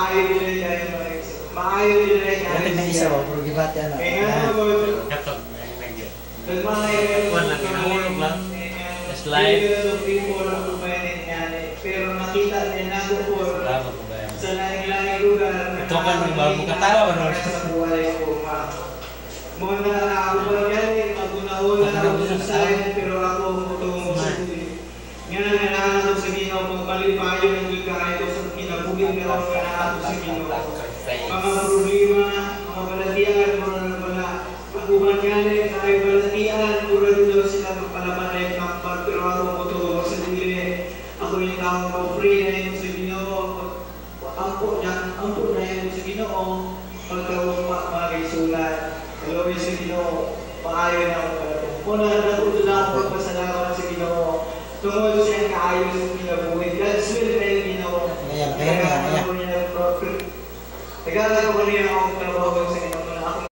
maayo din kayo maayo din kayo. Dati na isa ba, pero gibati ano. Kaya nga mo. Katog na yung nagyo. Wala lang, kinahulog lang. Slide. Pero nakita niya na po. Salamat po ba yan? Sa laing-laing lugar. Ito ka nung bago katawa. Sa buhay ko, muna ako ba yan, maguna-una ako sa sayan, pero ako mutungo sa tuloy. Ngayon ang kailangan ko sa Ginoo, magpalipayo ng ligay ko sa kinabugin ka lang kailangan ko sa Ginoo. Mga problema, mga balatian, wala. Pag-uban yan, kahit balatian, pura daw sila magpalaban na yung kampag, pero ako mutungo sa tuloy. Ako yung tawag ko, free na yun sa Ginoo. Ampo na yun sa Ginoo. Pagkawag mga kaisulat. Hello, sa Ginoo, maayo na ako pala. Una na po na ako magpasalamat sa Ginoo. Tungkol siya kaayos sa kinabuhin. God's will na yung Ginoo. Kaya ako niya ng prophet. Nagala ko kanina akong trabaho